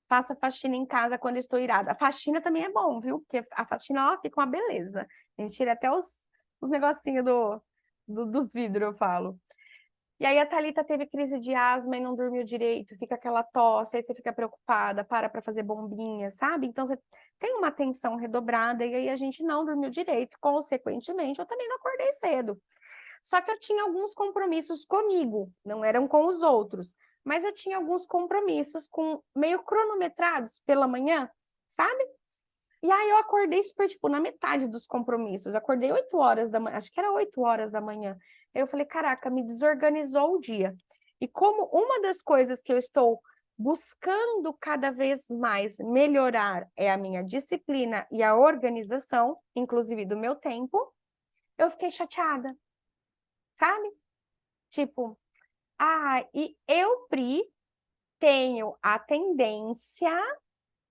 Faça faxina em casa quando estou irada. A faxina também é bom, viu? Porque a faxina, ó, fica uma beleza. A gente tira até os negocinhos dos vidros, eu falo. E aí a Thalita teve crise de asma e não dormiu direito, fica aquela tosse, aí você fica preocupada, para fazer bombinha, sabe? Então você tem uma atenção redobrada e aí a gente não dormiu direito, consequentemente, eu também não acordei cedo. Só que eu tinha alguns compromissos comigo, não eram com os outros, mas eu tinha alguns compromissos meio cronometrados pela manhã, sabe? E aí eu acordei super, tipo, na metade dos compromissos. Acordei 8 horas da manhã, acho que era 8 horas da manhã. Aí eu falei, caraca, me desorganizou o dia. E como uma das coisas que eu estou buscando cada vez mais melhorar é a minha disciplina e a organização, inclusive do meu tempo, eu fiquei chateada, sabe? Tipo, e eu, Pri, tenho a tendência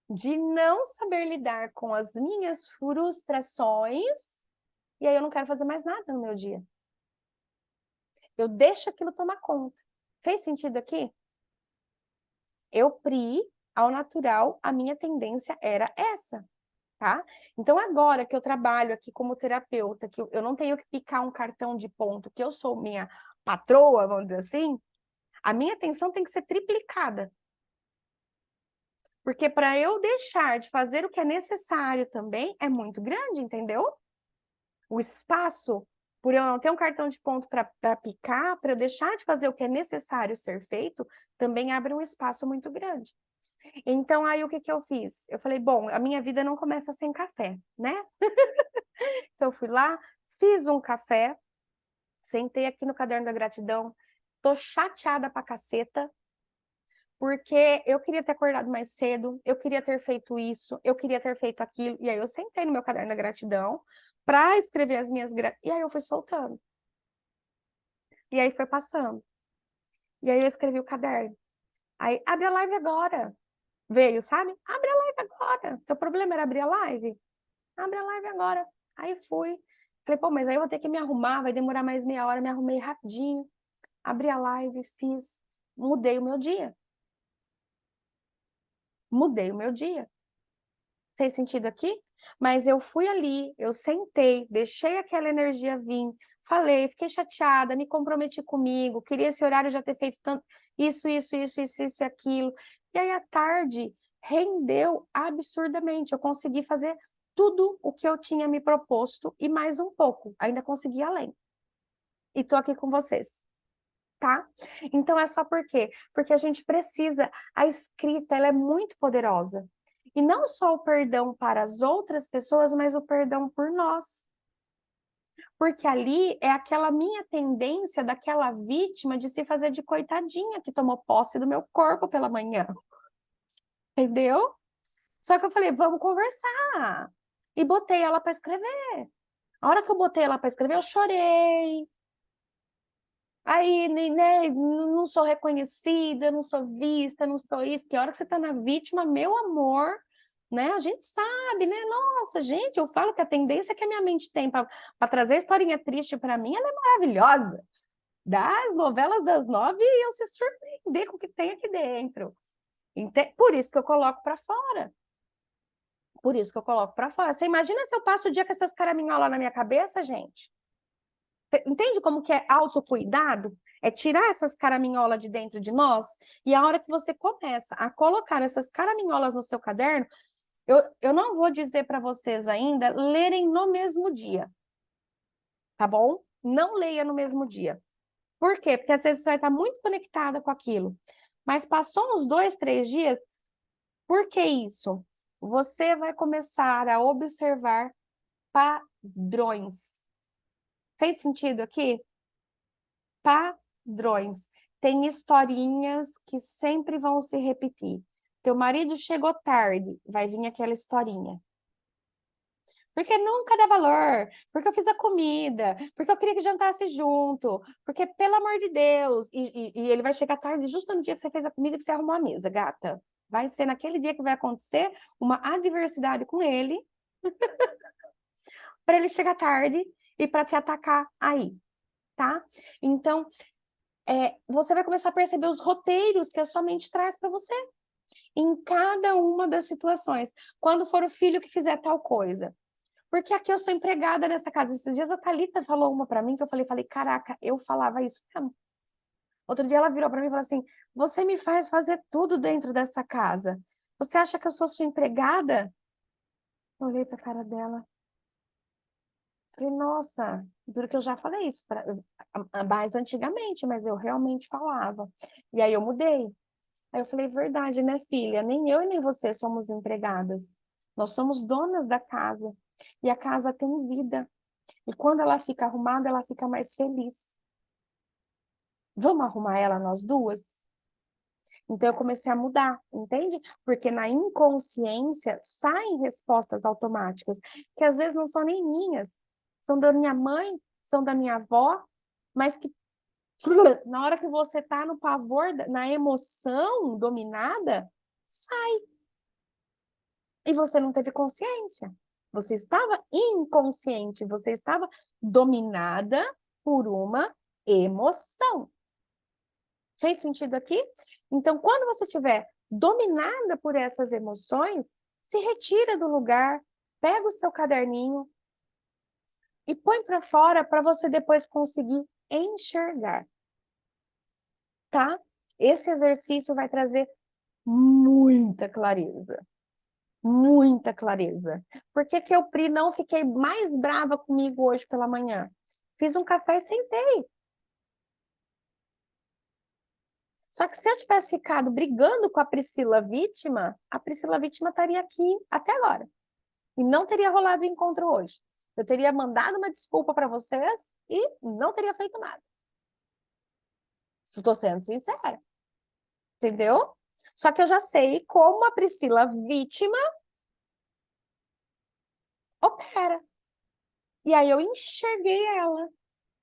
de não saber lidar com as minhas frustrações, e aí eu não quero fazer mais nada no meu dia. Eu deixo aquilo tomar conta. Fez sentido aqui? Eu, Pri, ao natural, a minha tendência era essa, tá? Então, agora que eu trabalho aqui como terapeuta, que eu não tenho que picar um cartão de ponto, que eu sou minha patroa, vamos dizer assim, a minha atenção tem que ser triplicada. Porque para eu deixar de fazer o que é necessário também é muito grande, entendeu? O espaço, por eu não ter um cartão de ponto para picar, para eu deixar de fazer o que é necessário ser feito, também abre um espaço muito grande. Então, aí o que que eu fiz? Eu falei, bom, a minha vida não começa sem café, né? Então, eu fui lá, fiz um café, sentei aqui no Caderno da Gratidão, tô chateada pra caceta, porque eu queria ter acordado mais cedo, eu queria ter feito isso, eu queria ter feito aquilo, e aí eu sentei no meu Caderno da Gratidão para escrever as minhas e aí eu fui soltando. E aí foi passando. E aí eu escrevi o caderno. Aí, abre a live agora. Veio, sabe? Abre a live agora. Seu problema era abrir a live? Abre a live agora. Aí fui. Falei, pô, mas aí eu vou ter que me arrumar, vai demorar mais meia hora. Me arrumei rapidinho. Abri a live, fiz. Mudei o meu dia. Mudei o meu dia. Fez sentido aqui? Mas eu fui ali, eu sentei, deixei aquela energia vir, falei, fiquei chateada, me comprometi comigo, queria esse horário já ter feito tanto isso e aquilo. E aí à tarde rendeu absurdamente. Eu consegui fazer tudo o que eu tinha me proposto e mais um pouco. Ainda consegui além. E tô aqui com vocês. tá? Então é só por quê? Porque a gente precisa, a escrita, ela é muito poderosa. E não só o perdão para as outras pessoas, mas o perdão por nós. Porque ali é aquela minha tendência daquela vítima de se fazer de coitadinha que tomou posse do meu corpo pela manhã. Entendeu? Só que eu falei, vamos conversar. E botei ela para escrever. A hora que eu botei ela para escrever, eu chorei. Aí, né, não sou reconhecida, não sou vista, não sou isso. Porque a hora que você tá na vítima, meu amor, né? A gente sabe, né? Nossa, gente, eu falo que a tendência que a minha mente tem para trazer historinha triste para mim, ela é maravilhosa. Das novelas das 9 e eu se surpreender com o que tem aqui dentro. Por isso que eu coloco para fora. Por isso que eu coloco para fora. Você imagina se eu passo o dia com essas caraminholas na minha cabeça, gente? Entende como que é autocuidado? É tirar essas caraminholas de dentro de nós, e a hora que você começa a colocar essas caraminholas no seu caderno, eu não vou dizer para vocês ainda lerem no mesmo dia, tá bom? Não leia no mesmo dia. Por quê? Porque às vezes você vai estar muito conectada com aquilo. Mas passou uns 2, 3 dias, por que isso? Você vai começar a observar padrões. Fez sentido aqui? Padrões. Tem historinhas que sempre vão se repetir. Teu marido chegou tarde, vai vir aquela historinha. Porque nunca dá valor, porque eu fiz a comida, porque eu queria que jantasse junto, porque, pelo amor de Deus, e ele vai chegar tarde justo no dia que você fez a comida que você arrumou a mesa, gata. Vai ser naquele dia que vai acontecer uma adversidade com ele, para ele chegar tarde e para te atacar aí, tá? Então, você vai começar a perceber os roteiros que a sua mente traz para você, em cada uma das situações. Quando for o filho que fizer tal coisa. Porque aqui eu sou empregada nessa casa. Esses dias a Thalita falou uma para mim que eu falei, caraca, eu falava isso mesmo. Outro dia ela virou para mim e falou assim: você me faz fazer tudo dentro dessa casa. Você acha que eu sou sua empregada? Eu olhei para a cara dela. Falei, nossa, duro que eu já falei isso mais antigamente, mas eu realmente falava. E aí eu mudei. Aí eu falei, verdade, né, filha? Nem eu e nem você somos empregadas. Nós somos donas da casa. E a casa tem vida. E quando ela fica arrumada, ela fica mais feliz. Vamos arrumar ela nós duas? Então eu comecei a mudar, entende? Porque na inconsciência saem respostas automáticas, que às vezes não são nem minhas, são da minha mãe, são da minha avó, mas que na hora que você está no pavor, na emoção dominada, sai. E você não teve consciência. Você estava inconsciente, você estava dominada por uma emoção. Fez sentido aqui? Então, quando você estiver dominada por essas emoções, se retira do lugar, pega o seu caderninho e põe para fora para você depois conseguir enxergar, tá? Esse exercício vai trazer muita clareza. Muita clareza. Por que que eu, Pri, não fiquei mais brava comigo hoje pela manhã? Fiz um café e sentei. Só que se eu tivesse ficado brigando com a Priscila vítima estaria aqui até agora. E não teria rolado o encontro hoje. Eu teria mandado uma desculpa para vocês e não teria feito nada. Estou sendo sincera. Entendeu? Só que eu já sei como a Priscila vítima opera. E aí eu enxerguei ela.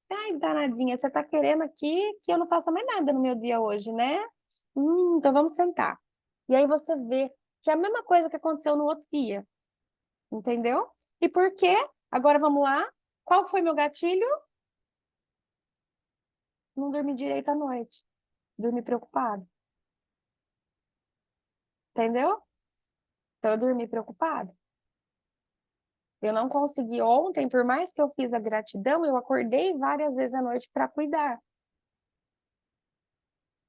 Ai, danadinha, você tá querendo aqui que eu não faça mais nada no meu dia hoje, né? Então vamos sentar. E aí você vê que é a mesma coisa que aconteceu no outro dia, entendeu? E por quê? Agora vamos lá. Qual foi meu gatilho? Não dormi direito à noite. Dormi preocupado, entendeu? Então eu dormi preocupado. Eu não consegui ontem, por mais que eu fiz a gratidão, eu acordei várias vezes à noite para cuidar.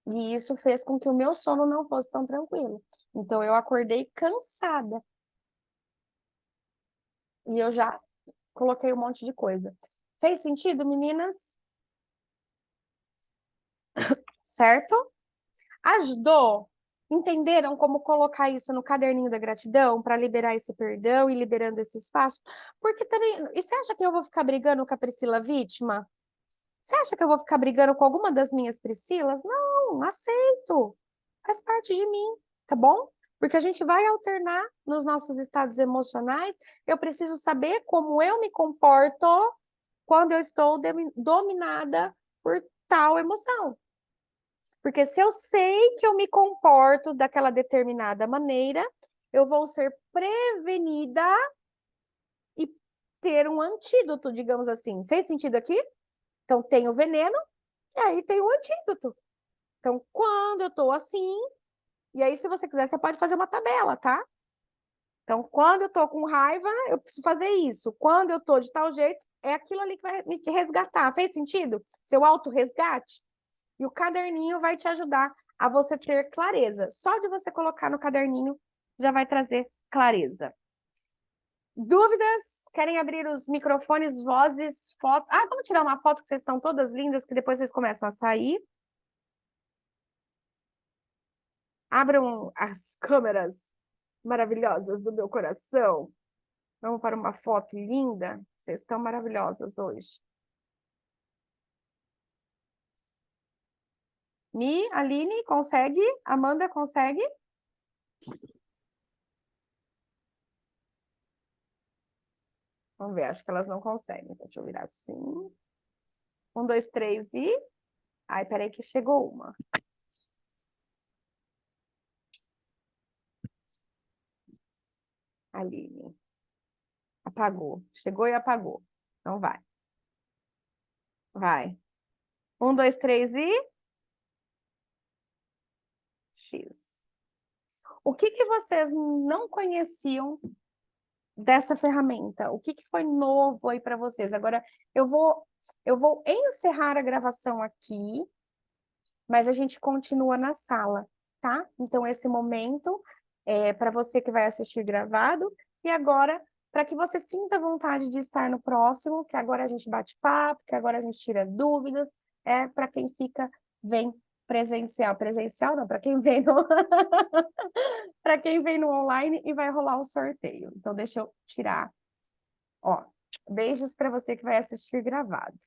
E isso fez com que o meu sono não fosse tão tranquilo. Então eu acordei cansada. E eu já coloquei um monte de coisa. Fez sentido, meninas? certo? Ajudou? Entenderam como colocar isso no caderninho da gratidão para liberar esse perdão e liberando esse espaço? Porque também, e você acha que eu vou ficar brigando com a Priscila vítima? Você acha que eu vou ficar brigando com alguma das minhas Priscilas? Não, aceito. Faz parte de mim, tá bom? Porque a gente vai alternar nos nossos estados emocionais. Eu preciso saber como eu me comporto quando eu estou dominada por tal emoção. Porque se eu sei que eu me comporto daquela determinada maneira, eu vou ser prevenida e ter um antídoto, digamos assim. Fez sentido aqui? Então, tem o veneno e aí tem o antídoto. Então, quando eu tô assim, e aí, se você quiser, você pode fazer uma tabela, tá? Então, quando eu tô com raiva, eu preciso fazer isso. Quando eu tô de tal jeito, é aquilo ali que vai me resgatar. Fez sentido? Seu auto-resgate? E o caderninho vai te ajudar a você ter clareza. Só de você colocar no caderninho, já vai trazer clareza. Dúvidas? Querem abrir os microfones, vozes, fotos? Ah, vamos tirar uma foto que vocês estão todas lindas, que depois vocês começam a sair. Abram as câmeras maravilhosas do meu coração. Vamos para uma foto linda. Vocês estão maravilhosas hoje. Aline, consegue? Amanda, consegue? Vamos ver, acho que elas não conseguem. Deixa eu virar assim. 1, 2, 3 e... Ai, peraí que chegou uma. Aline. Apagou. Chegou e apagou. Então vai. Vai. 1, 2, 3 e... X. O que que vocês não conheciam dessa ferramenta? O que que foi novo aí para vocês? Agora, eu vou encerrar a gravação aqui, mas a gente continua na sala, tá? Então, esse momento é para você que vai assistir gravado, e agora, para que você sinta vontade de estar no próximo, que agora a gente bate papo, que agora a gente tira dúvidas, é para quem fica, vem presencial. Presencial não, para quem vem no... para quem vem no online e vai rolar o sorteio. Então, deixa eu tirar. Ó, beijos para você que vai assistir gravado.